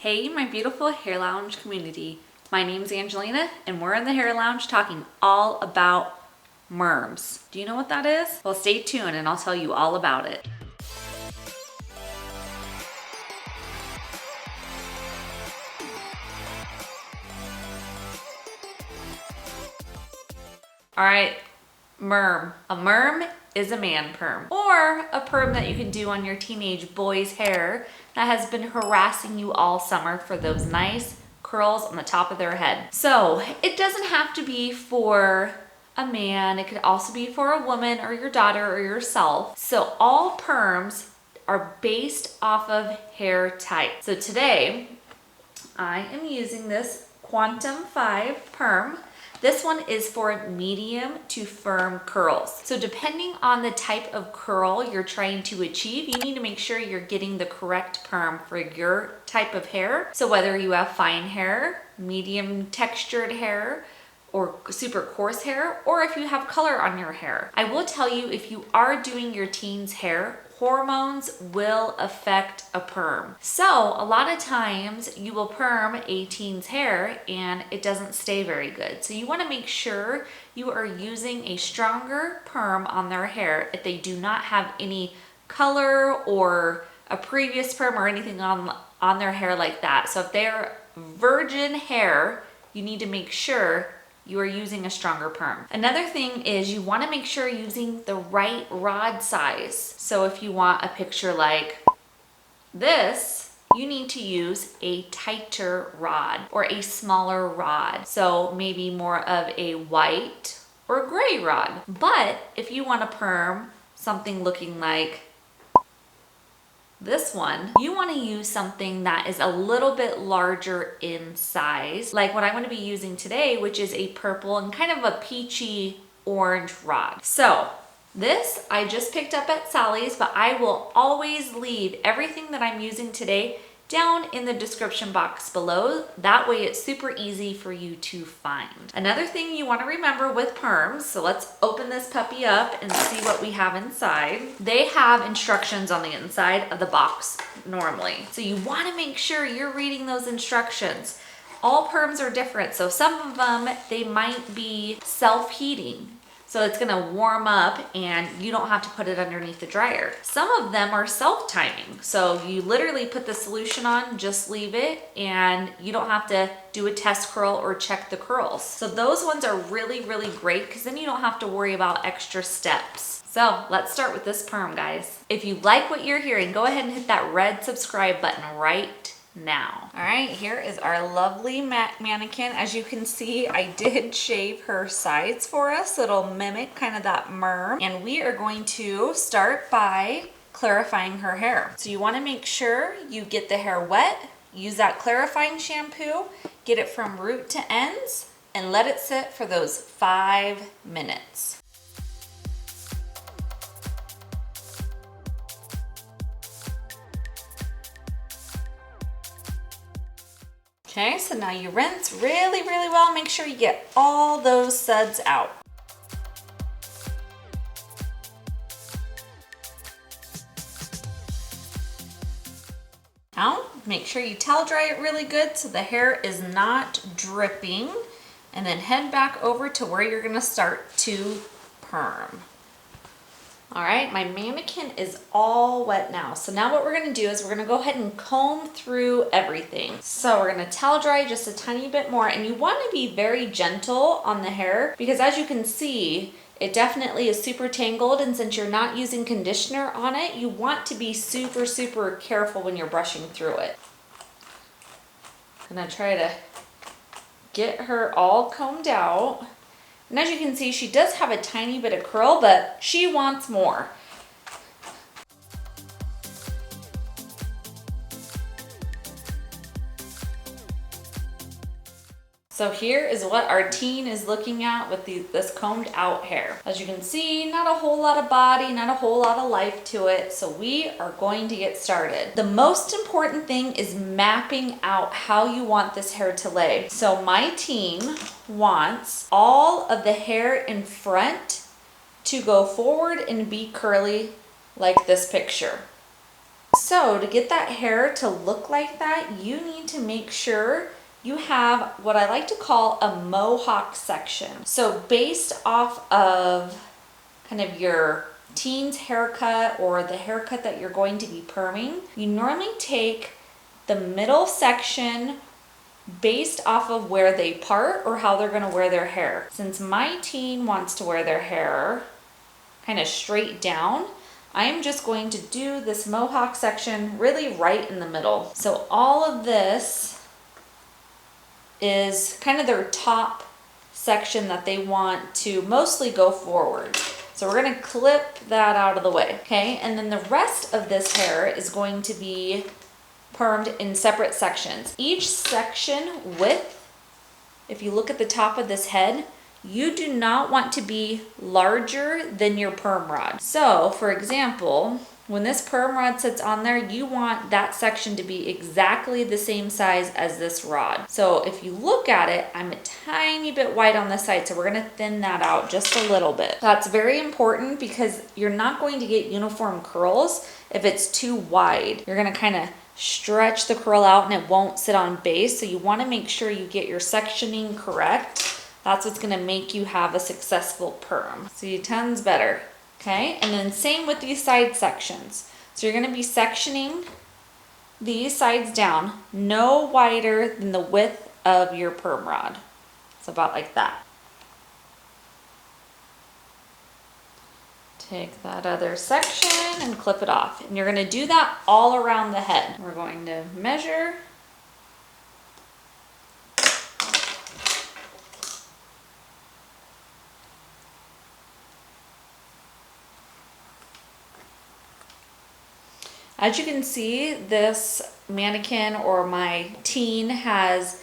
Hey, my beautiful Hair Lounge community. My name's Angelina, and we're in the Hair Lounge talking all about Perms. Do you know what that is? Well, stay tuned and I'll tell you all about it. All right, Perm. A Perm is a man perm, or a perm that you can do on your teenage boy's hair that has been harassing you all summer for those nice curls on the top of their head. So it doesn't have to be for a man, it could also be for a woman or your daughter or yourself. So all perms are based off of hair type. So today I am using this Quantum 5 Perm. This one is for medium to firm curls. So depending on the type of curl you're trying to achieve, you need to make sure you're getting the correct perm for your type of hair. So whether you have fine hair, medium textured hair, or super coarse hair, or if you have color on your hair. I will tell you, if you are doing your teen's hair, hormones will affect a perm. So a lot of times you will perm a teen's hair and it doesn't stay very good. So you want to make sure you are using a stronger perm on their hair if they do not have any color or a previous perm or anything on their hair like that. So if they're virgin hair, you need to make sure you are using a stronger perm. Another thing is you want to make sure you're using the right rod size. So if you want a picture like this, you need to use a tighter rod or a smaller rod. So maybe more of a white or gray rod. But if you want to perm something looking like this one, you want to use something that is a little bit larger in size, like what I'm going to be using today, which is a purple and kind of a peachy orange rod. So this I just picked up at Sally's, but I will always leave everything that I'm using today down in the description box below. That way it's super easy for you to find. Another thing you want to remember with perms, so let's open this puppy up and see what we have inside. They have instructions on the inside of the box normally. So you want to make sure you're reading those instructions. All perms are different. So some of them, they might be self-heating. So it's gonna warm up and you don't have to put it underneath the dryer. Some of them are self-timing. So you literally put the solution on, just leave it, and you don't have to do a test curl or check the curls. So those ones are really, really great because then you don't have to worry about extra steps. So let's start with this perm, guys. If you like what you're hearing, go ahead and hit that red subscribe button right now. All right, here is our lovely mannequin. As you can see, I did shave her sides for us. It'll mimic kind of that merm. And we are going to start by clarifying her hair. So you want to make sure you get the hair wet, use that clarifying shampoo, get it from root to ends, and let it sit for those 5 minutes. Okay, so now you rinse really, really well. Make sure you get all those suds out. Now, make sure you towel dry it really good so the hair is not dripping. And then head back over to where you're gonna start to perm. All right, my mannequin is all wet now. So now what we're gonna do is we're gonna go ahead and comb through everything. So we're gonna towel dry just a tiny bit more, and you wanna be very gentle on the hair because as you can see, it definitely is super tangled, and since you're not using conditioner on it, you want to be super, super careful when you're brushing through it. I'm gonna try to get her all combed out. And as you can see, she does have a tiny bit of curl, but she wants more. So here is what our teen is looking at with this combed out hair. As you can see, not a whole lot of body, not a whole lot of life to it. So we are going to get started. The most important thing is mapping out how you want this hair to lay. So my teen wants all of the hair in front to go forward and be curly like this picture. So to get that hair to look like that, you need to make sure you have what I like to call a mohawk section. So based off of kind of your teen's haircut or the haircut that you're going to be perming, you normally take the middle section based off of where they part or how they're gonna wear their hair. Since my teen wants to wear their hair kind of straight down, I'm just going to do this mohawk section really right in the middle. So all of this is kind of their top section that they want to mostly go forward. So we're gonna clip that out of the way, okay? And then the rest of this hair is going to be permed in separate sections. Each section width, if you look at the top of this head, you do not want to be larger than your perm rod. So for example, when this perm rod sits on there, you want that section to be exactly the same size as this rod. So if you look at it, I'm a tiny bit wide on the side, so we're gonna thin that out just a little bit. That's very important because you're not going to get uniform curls if it's too wide. You're gonna kind of stretch the curl out and it won't sit on base, so you wanna make sure you get your sectioning correct. That's what's gonna make you have a successful perm. See, tons better. Okay, and then same with these side sections. So you're gonna be sectioning these sides down no wider than the width of your perm rod. It's about like that. Take that other section and clip it off. And you're gonna do that all around the head. We're going to measure. As you can see, this mannequin or my teen has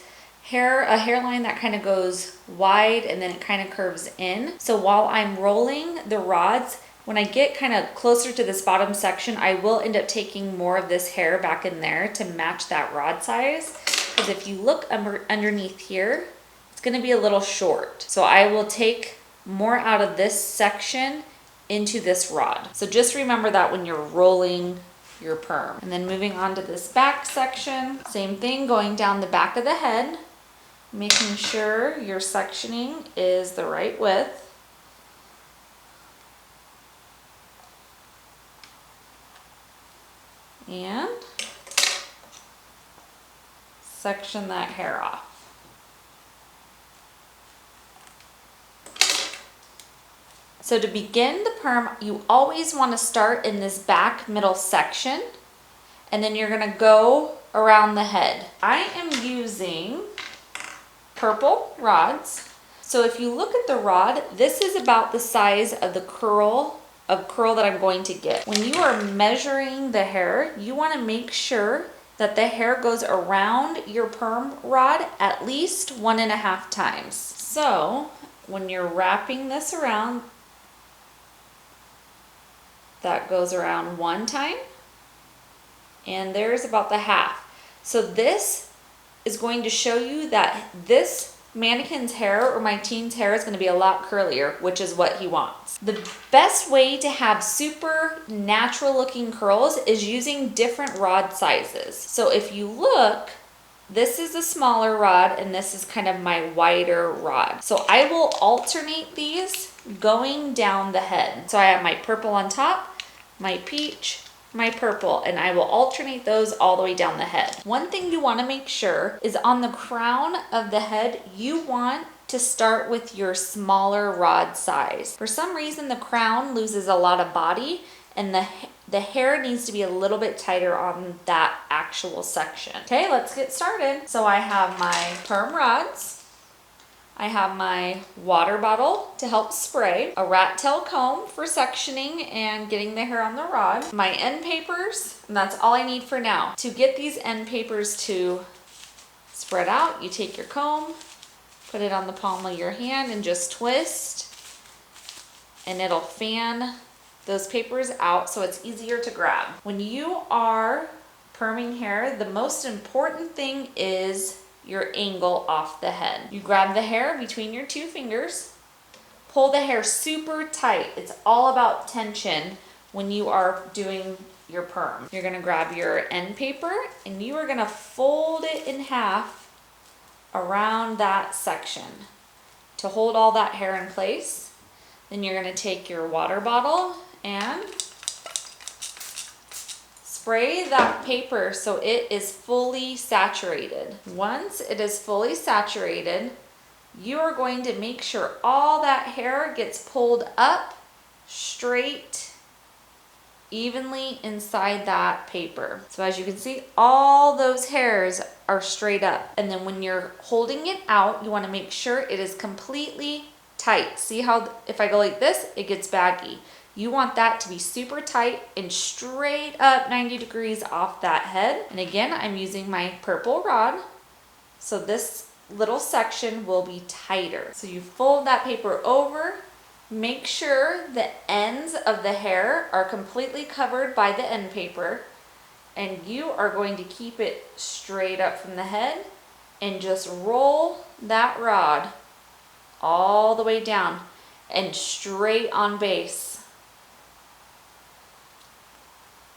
a hairline that kind of goes wide and then it kind of curves in. So while I'm rolling the rods, when I get kind of closer to this bottom section, I will end up taking more of this hair back in there to match that rod size. Because if you look underneath here, it's gonna be a little short. So I will take more out of this section into this rod. So just remember that when you're rolling your perm. And then moving on to this back section, same thing, going down the back of the head, making sure your sectioning is the right width. And section that hair off. So to begin the perm, you always want to start in this back middle section, and then you're going to go around the head. I am using purple rods. So if you look at the rod, this is about the size of the curl that I'm going to get. When you are measuring the hair, you want to make sure that the hair goes around your perm rod at least 1.5 times. So when you're wrapping this around, that goes around 1 time, and there's about the half. So this is going to show you that this mannequin's hair or my teen's hair is going to be a lot curlier, which is what he wants. The best way to have super natural looking curls is using different rod sizes. So if you look, this is a smaller rod and this is kind of my wider rod. So I will alternate these going down the head. So I have my purple on top, my peach, my purple, and I will alternate those all the way down the head. One thing you want to make sure is on the crown of the head, you want to start with your smaller rod size. For some reason, the crown loses a lot of body and the hair needs to be a little bit tighter on that actual section. Okay, let's get started. So I have my perm rods. I have my water bottle to help spray, a rat tail comb for sectioning and getting the hair on the rod, my end papers, and that's all I need for now. To get these end papers to spread out, you take your comb, put it on the palm of your hand and just twist, and it'll fan those papers out so it's easier to grab. When you are perming hair, the most important thing is your angle off the head. You grab the hair between your 2 fingers, pull the hair super tight. It's all about tension when you are doing your perm. You're gonna grab your end paper and you are gonna fold it in half around that section to hold all that hair in place. Then you're gonna take your water bottle and spray that paper so it is fully saturated. Once it is fully saturated, you are going to make sure all that hair gets pulled up straight evenly inside that paper. So as you can see, all those hairs are straight up. And then when you're holding it out, you want to make sure it is completely tight. See how if I go like this, it gets baggy. You want that to be super tight and straight up 90 degrees off that head. And again, I'm using my purple rod, so this little section will be tighter. So you fold that paper over. Make sure the ends of the hair are completely covered by the end paper, and you are going to keep it straight up from the head and just roll that rod all the way down and straight on base.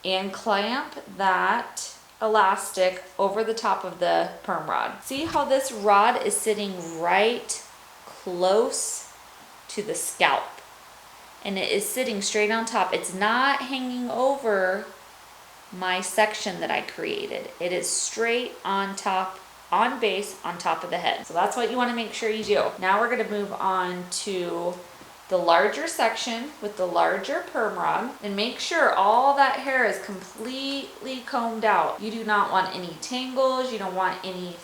And clamp that elastic over the top of the perm rod. See how this rod is sitting right close to the scalp, and it is sitting straight on top. It's not hanging over my section that I created. It is straight on top, on base, on top of the head. So that's what you want to make sure you do. Now we're going to move on to the larger section with the larger perm rod, and make sure all that hair is completely combed out. You do not want any tangles. You don't want any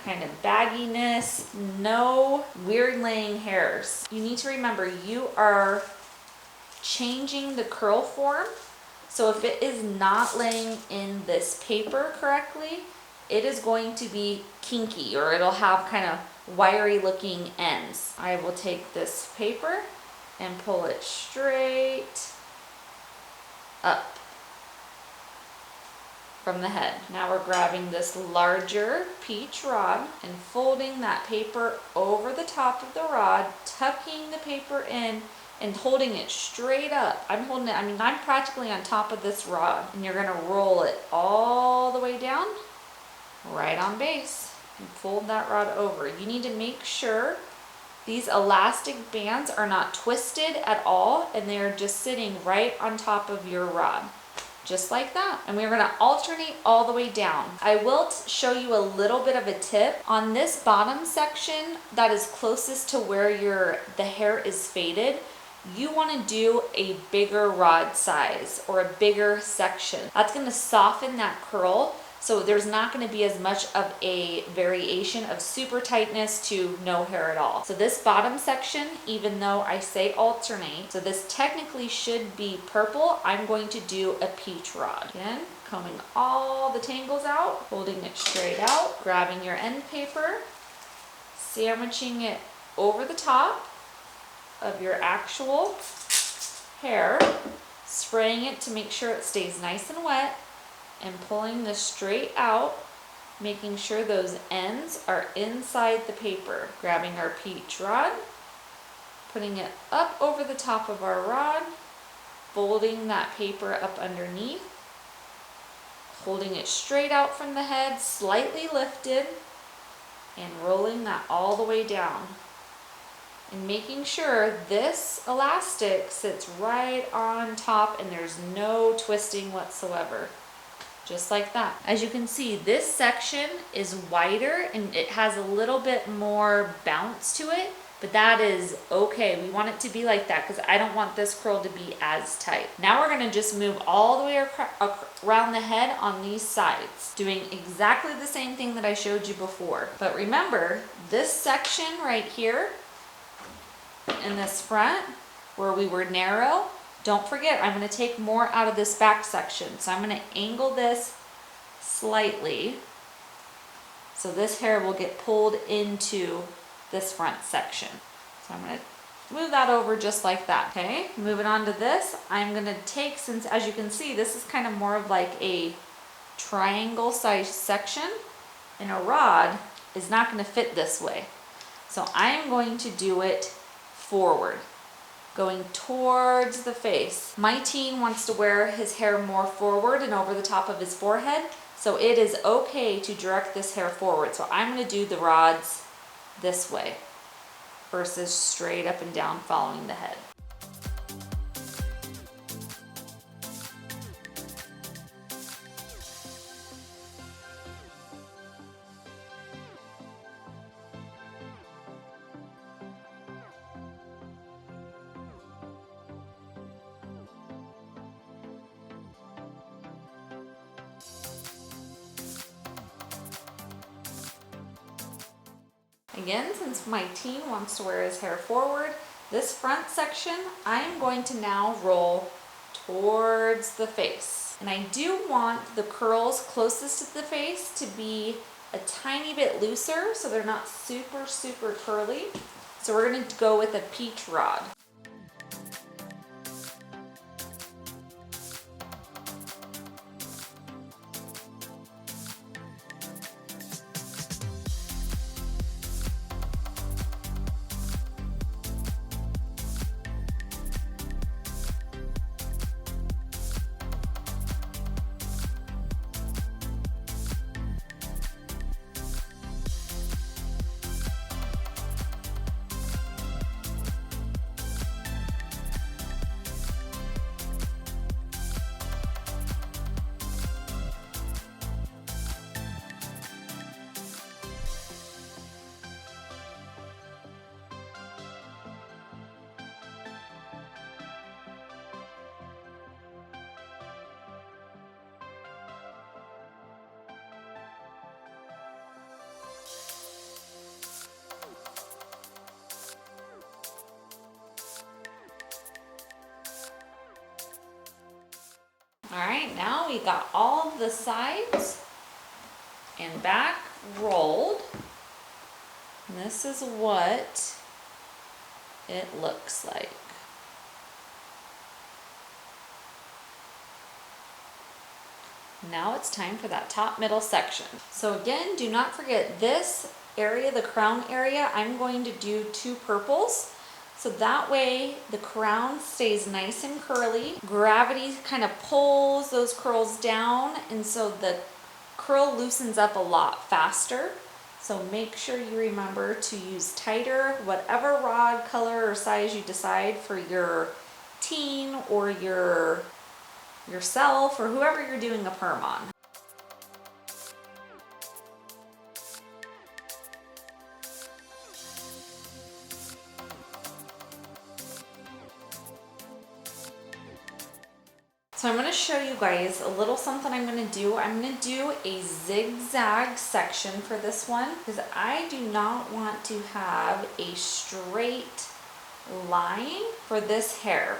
kind of bagginess, no weird laying hairs. You need to remember you are changing the curl form. So if it is not laying in this paper correctly, it is going to be kinky, or it'll have kind of wiry looking ends. I will take this paper and pull it straight up from the head. Now we're grabbing this larger peach rod and folding that paper over the top of the rod, tucking the paper in and holding it straight up. I'm practically on top of this rod, and you're gonna roll it all the way down, right on base, and fold that rod over. You need to make sure these elastic bands are not twisted at all, and they're just sitting right on top of your rod, just like that. And we're gonna alternate all the way down. I will show you a little bit of a tip. On this bottom section that is closest to where the hair is faded, you wanna do a bigger rod size or a bigger section. That's gonna soften that curl, so there's not going to be as much of a variation of super tightness to no hair at all. So this bottom section, even though I say alternate, so this technically should be purple, I'm going to do a peach rod. Again, combing all the tangles out, holding it straight out, grabbing your end paper, sandwiching it over the top of your actual hair, spraying it to make sure it stays nice and wet, and pulling this straight out, making sure those ends are inside the paper. Grabbing our peach rod, putting it up over the top of our rod, folding that paper up underneath, holding it straight out from the head, slightly lifted, and rolling that all the way down. And making sure this elastic sits right on top and there's no twisting whatsoever. Just like that. As you can see, this section is wider and it has a little bit more bounce to it, but that is okay. We want it to be like that because I don't want this curl to be as tight. Now we're gonna just move all the way around the head on these sides, doing exactly the same thing that I showed you before. But remember, this section right here in this front where we were narrow, don't forget, I'm going to take more out of this back section. So I'm going to angle this slightly so this hair will get pulled into this front section. So I'm going to move that over just like that. Okay, moving on to this, I'm going to take, since as you can see, this is kind of more of like a triangle size section, and a rod is not going to fit this way. So I'm going to do it forward. going towards the face. My teen wants to wear his hair more forward and over the top of his forehead, so it is okay to direct this hair forward. So I'm going to do the rods this way versus straight up and down following the head. Again, since my teen wants to wear his hair forward, this front section, I'm going to now roll towards the face. And I do want the curls closest to the face to be a tiny bit looser so they're not super, super curly. So we're going to go with a peach rod. All right, now we got all of the sides and back rolled. And this is what it looks like. Now it's time for that top middle section. So again, do not forget this area, the crown area, I'm going to do 2 purples. So that way the crown stays nice and curly. Gravity kind of pulls those curls down, and so the curl loosens up a lot faster. So make sure you remember to use tighter, whatever rod color or size you decide for your teen or yourself or whoever you're doing a perm on. So I'm going to show you guys a little something I'm going to do. I'm going to do a zigzag section for this one because I do not want to have a straight line for this hair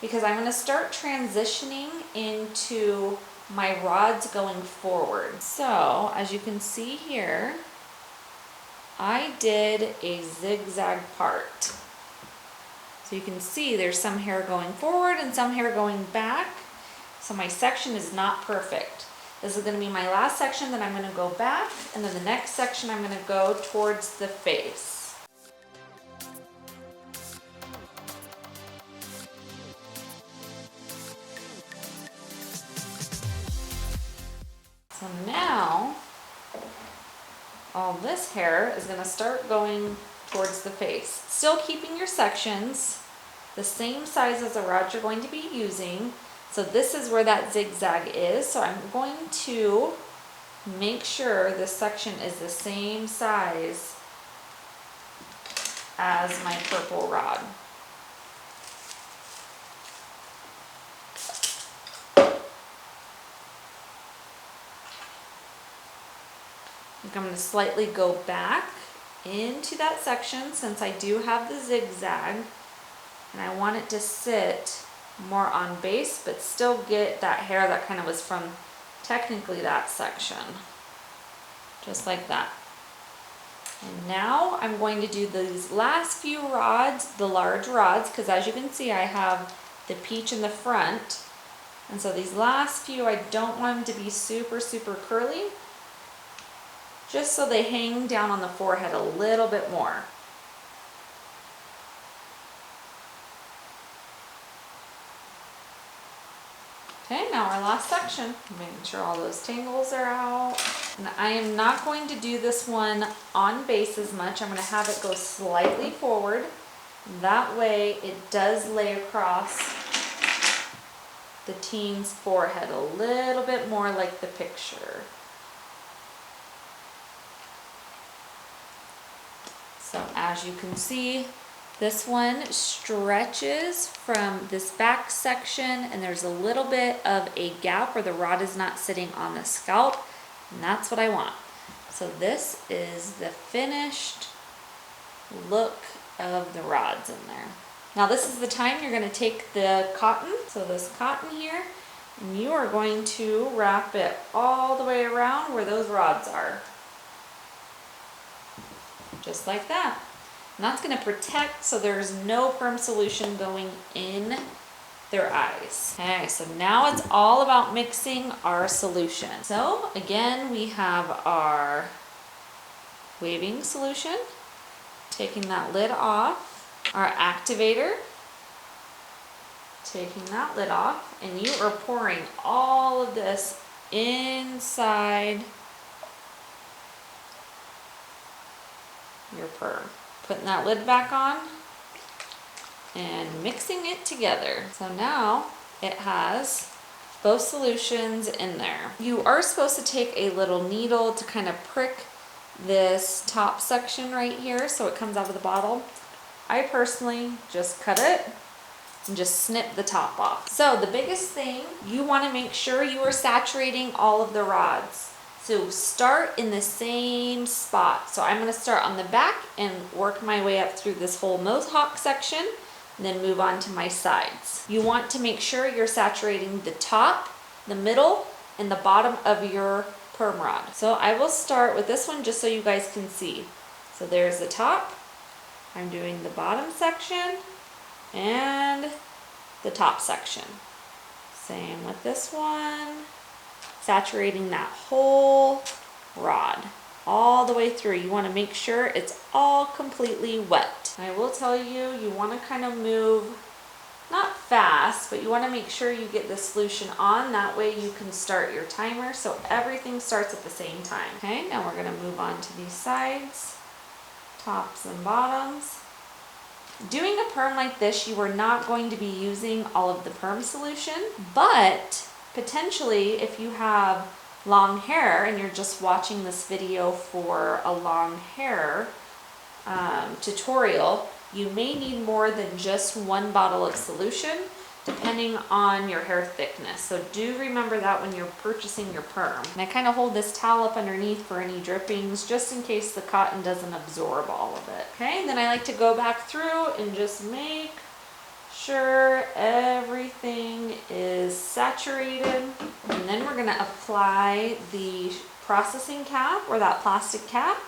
because I'm going to start transitioning into my rods going forward. So as you can see here, I did a zigzag part. So you can see there's some hair going forward and some hair going back. So my section is not perfect. This is going to be my last section, then I'm going to go back, and then the next section I'm going to go towards the face. So now, all this hair is going to start going towards the face. Still keeping your sections the same size as the rod you're going to be using. So this is where that zigzag is. So I'm going to make sure this section is the same size as my purple rod. I'm going to slightly go back into that section since I do have the zigzag, and I want it to sit more on base but still get that hair that kind of was from technically that section, just like that. And now I'm going to do these last few rods, the large rods, because as you can see I have the peach in the front, and so these last few I don't want them to be super curly, just so they hang down on the forehead a little bit more. now our last section. Making sure all those tangles are out. And I am not going to do this one on base as much. I'm going to have it go slightly forward. That way it does lay across the teen's forehead a little bit more like the picture. So as you can see, this one stretches from this back section, and there's a little bit of a gap where the rod is not sitting on the scalp, and that's what I want. So this is the finished look of the rods in there. Now this is the time you're going to take the cotton, so this cotton here, and you are going to wrap it all the way around where those rods are. Just like that. And that's going to protect so there's no perm solution going in their eyes. Okay, so now it's all about mixing our solution. So again, we have our waving solution, taking that lid off, our activator, taking that lid off, and you are pouring all of this inside your perm. Putting that lid back on and mixing it together. So now it has both solutions in there. You are supposed to take a little needle to kind of prick this top section right here so it comes out of the bottle. I personally just cut it and just snip the top off. So the biggest thing, you want to make sure you are saturating all of the rods. So start in the same spot. So I'm going to start on the back and work my way up through this whole mohawk section, and then move on to my sides. You want to make sure you're saturating the top, the middle, and the bottom of your perm rod. So I will start with this one just so you guys can see. So there's the top. I'm doing the bottom section and the top section. Same with this one. Saturating that whole rod all the way through. You want to make sure it's all completely wet. I will tell you, you want to kind of move, not fast, but you want to make sure you get the solution on. That way you can start your timer so everything starts at the same time. Okay, now we're going to move on to these sides, tops and bottoms. Doing a perm like this, you are not going to be using all of the perm solution, but potentially, if you have long hair and you're just watching this video for a long hair tutorial, you may need more than just one bottle of solution, depending on your hair thickness. So do remember that when you're purchasing your perm. And I kind of hold this towel up underneath for any drippings, just in case the cotton doesn't absorb all of it. Okay, and then I like to go back through and just make sure everything is saturated, and then we're going to apply the processing cap or that plastic cap.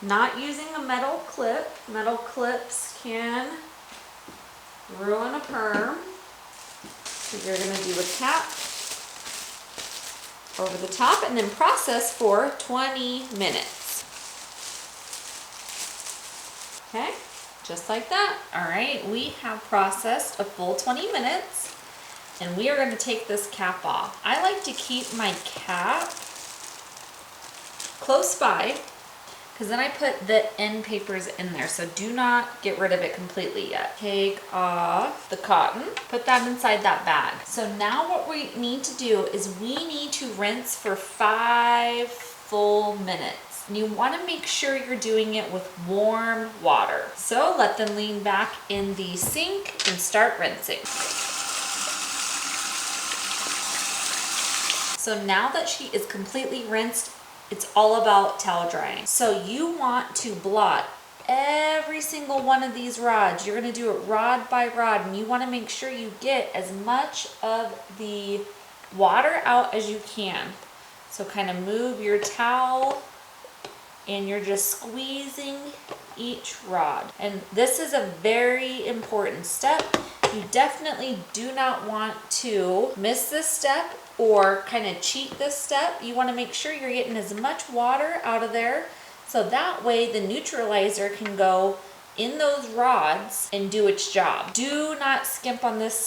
Not using a metal clip. Metal clips can ruin a perm. So you're going to do a cap over the top and then process for 20 minutes. Okay? Just like that. All right, we have processed a full 20 minutes, and we are going to take this cap off. I like to keep my cap close by, because then I put the end papers in there, so do not get rid of it completely yet. Take off the cotton, put that inside that bag. So now what we need to do is we need to rinse for 5 full minutes. And you want to make sure you're doing it with warm water. So let them lean back in the sink and start rinsing. So now that she is completely rinsed, it's all about towel drying. So you want to blot every single one of these rods. You're going to do it rod by rod, and you want to make sure you get as much of the water out as you can. So kind of move your towel, and you're just squeezing each rod. And this is a very important step. You definitely do not want to miss this step or kind of cheat this step. You want to make sure you're getting as much water out of there, so that way the neutralizer can go in those rods and do its job. Do not skimp on this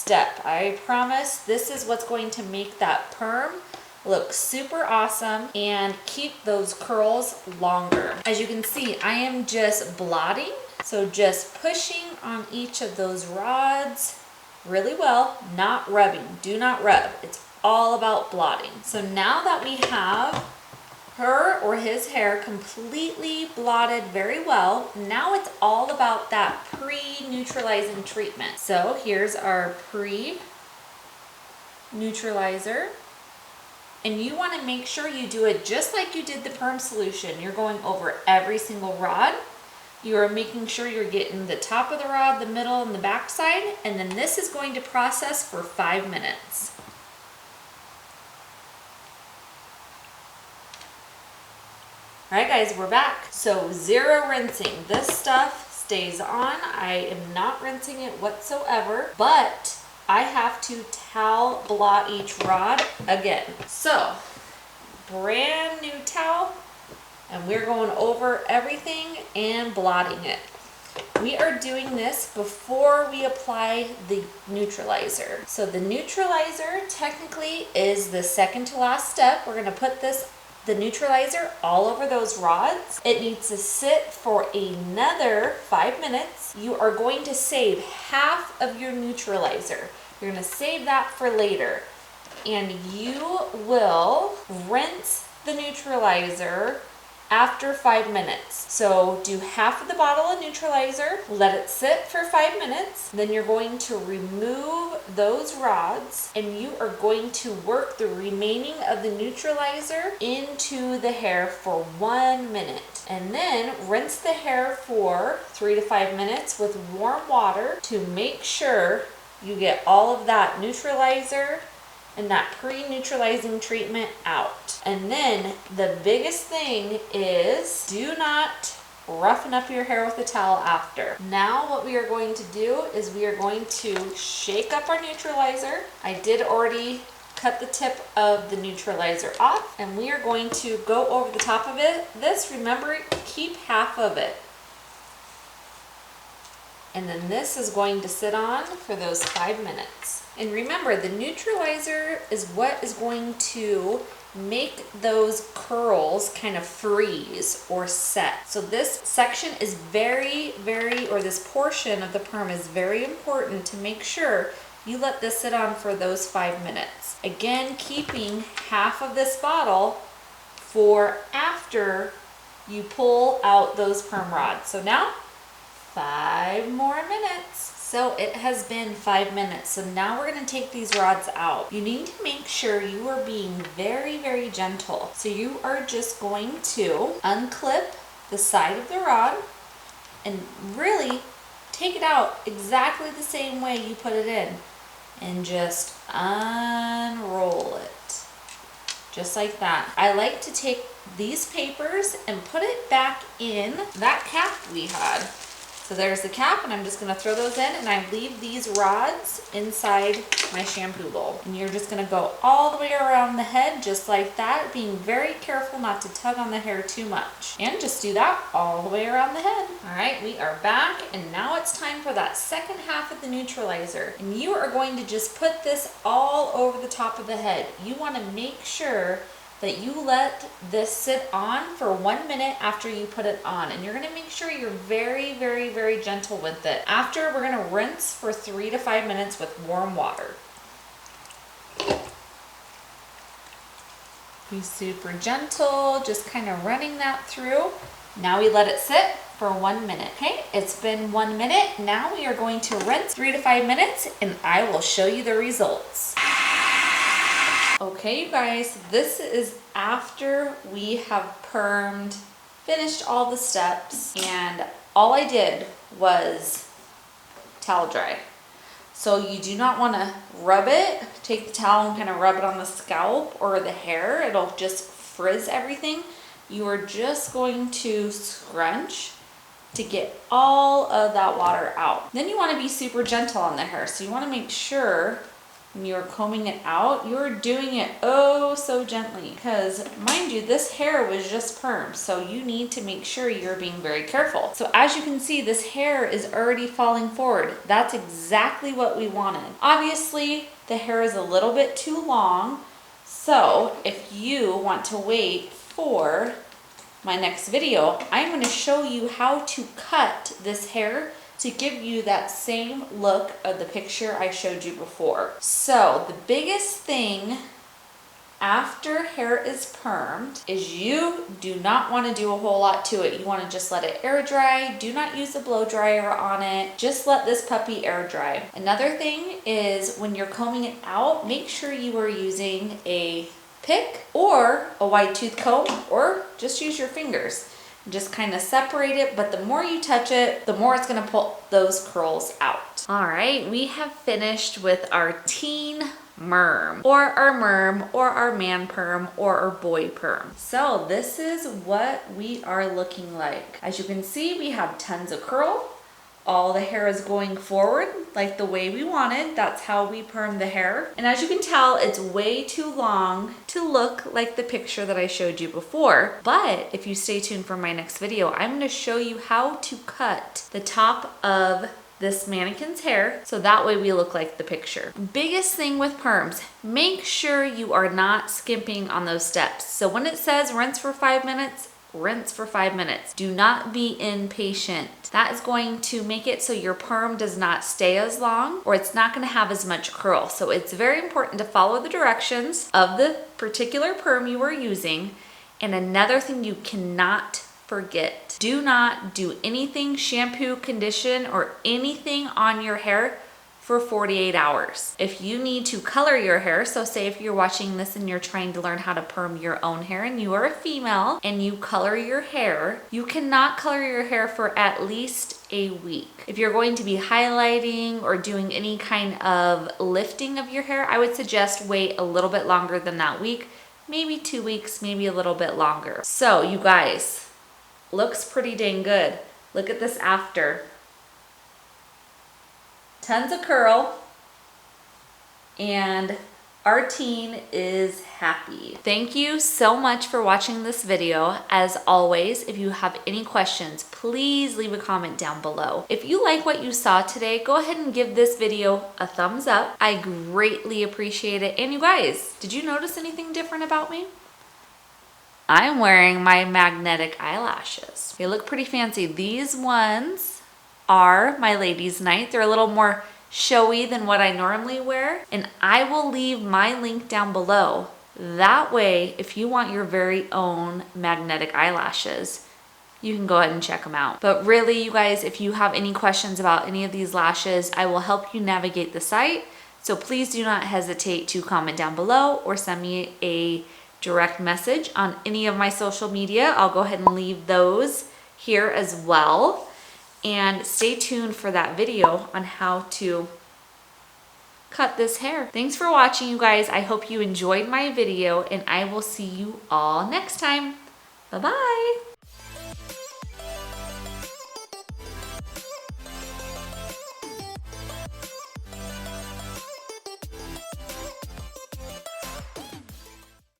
step. I promise this is what's going to make that perm look super awesome and keep those curls longer. As you can see, I am just blotting, so just pushing on each of those rods really well, not rubbing. Do not rub. It's all about blotting. So now that we have her or his hair completely blotted very well, now it's all about that pre-neutralizing treatment. So here's our pre-neutralizer. And you want to make sure you do it just like you did the perm solution. You're going over every single rod. You are making sure you're getting the top of the rod, the middle, and the back side. And then this is going to process for 5 minutes. All right, guys, we're back. So 0 rinsing. This stuff stays on. I am not rinsing it whatsoever, but I have to towel blot each rod again. So brand new towel, and we're going over everything and blotting it. We are doing this before we apply the neutralizer. So the neutralizer technically is the second to last step. We're going to put the neutralizer all over those rods. It needs to sit for another 5 minutes. You are going to save half of your neutralizer. You're going to save that for later. And you will rinse the neutralizer after 5 minutes. So do half of the bottle of neutralizer, let it sit for 5 minutes, then you're going to remove those rods and you are going to work the remaining of the neutralizer into the hair for 1 minute. And then rinse the hair for 3 to 5 minutes with warm water to make sure you get all of that neutralizer and that pre-neutralizing treatment out. And then the biggest thing is do not roughen up your hair with a towel after. Now what we are going to do is we are going to shake up our neutralizer. I did already cut the tip of the neutralizer off, and we are going to go over the top of it. Remember, keep half of it. And then this is going to sit on for those 5 minutes. And remember, the neutralizer is what is going to make those curls kind of freeze or set. So this section is this portion of the perm is very important to make sure you let this sit on for those 5 minutes. Again, keeping half of this bottle for after you pull out those perm rods. So now 5 more minutes. So it has been 5 minutes. So now we're going to take these rods out. You need to make sure you are being very gentle. So you are just going to unclip the side of the rod and really take it out exactly the same way you put it in and just unroll it. Just like that. I like to take these papers and put it back in that cap we had. So there's the cap, and I'm just going to throw those in, and I leave these rods inside my shampoo bowl. And you're just going to go all the way around the head just like that, being very careful not to tug on the hair too much. And just do that all the way around the head. All right, we are back, and now it's time for that second half of the neutralizer. And you are going to just put this all over the top of the head. You want to make sure that you let this sit on for 1 minute after you put it on. And you're gonna make sure you're very gentle with it. After, we're gonna rinse for 3 to 5 minutes with warm water. Be super gentle, just kind of running that through. Now we let it sit for 1 minute. Okay, it's been 1 minute. Now we are going to rinse 3 to 5 minutes, and I will show you the results. Okay, you guys, this is after we have permed, finished all the steps, and all I did was towel dry. So you do not want to rub it. Take the towel and kind of rub it on the scalp or the hair. It'll just frizz everything. You are just going to scrunch to get all of that water out. Then you want to be super gentle on the hair. So you want to make sure when you're combing it out, you're doing it oh so gently. Because mind you, this hair was just perm, so you need to make sure you're being very careful. So as you can see, this hair is already falling forward. That's exactly what we wanted. Obviously, the hair is a little bit too long. So if you want to wait for my next video, I'm going to show you how to cut this hair to give you that same look of the picture I showed you before. So the biggest thing after hair is permed is you do not want to do a whole lot to it. You want to just let it air dry. Do not use a blow dryer on it. Just let this puppy air dry. Another thing is when you're combing it out, make sure you are using a pick or a wide tooth comb, or just use your fingers. Just kind of separate it, but the more you touch it, the more it's going to pull those curls out. All right, we have finished with our teen merm, or our merm, or our man perm, or our boy perm. So this is what we are looking like. As you can see, we have tons of curl. All the hair is going forward like the way we wanted. That's how we perm the hair. And as you can tell, it's way too long to look like the picture that I showed you before. But if you stay tuned for my next video, I'm going to show you how to cut the top of this mannequin's hair so that way we look like the picture. Biggest thing with perms, make sure you are not skimping on those steps. So when it says rinse for 5 minutes, rinse for 5 minutes. Do not be impatient. That is going to make it so your perm does not stay as long, or it's not going to have as much curl. So it's very important to follow the directions of the particular perm you are using. And another thing you cannot forget, do not do anything shampoo, condition, or anything on your hair for 48 hours. If you need to color your hair, so say if you're watching this and you're trying to learn how to perm your own hair and you are a female and you color your hair, you cannot color your hair for at least a week. If you're going to be highlighting or doing any kind of lifting of your hair, I would suggest wait a little bit longer than that week, maybe 2 weeks, maybe a little bit longer. So you guys, looks pretty dang good. Look at this after. Tons of curl, and our teen is happy. Thank you so much for watching this video. As always, if you have any questions, please leave a comment down below. If you like what you saw today, go ahead and give this video a thumbs up. I greatly appreciate it. And you guys, did you notice anything different about me? I'm wearing my magnetic eyelashes. They look pretty fancy. These ones are my ladies' night. They're a little more showy than what I normally wear, and I will leave my link down below. That way, if you want your very own magnetic eyelashes, you can go ahead and check them out. But really, you guys, if you have any questions about any of these lashes, I will help you navigate the site. So please do not hesitate to comment down below or send me a direct message on any of my social media. I'll go ahead and leave those here as well. And stay tuned for that video on how to cut this hair. Thanks for watching, you guys. I hope you enjoyed my video, and I will see you all next time. Bye-bye.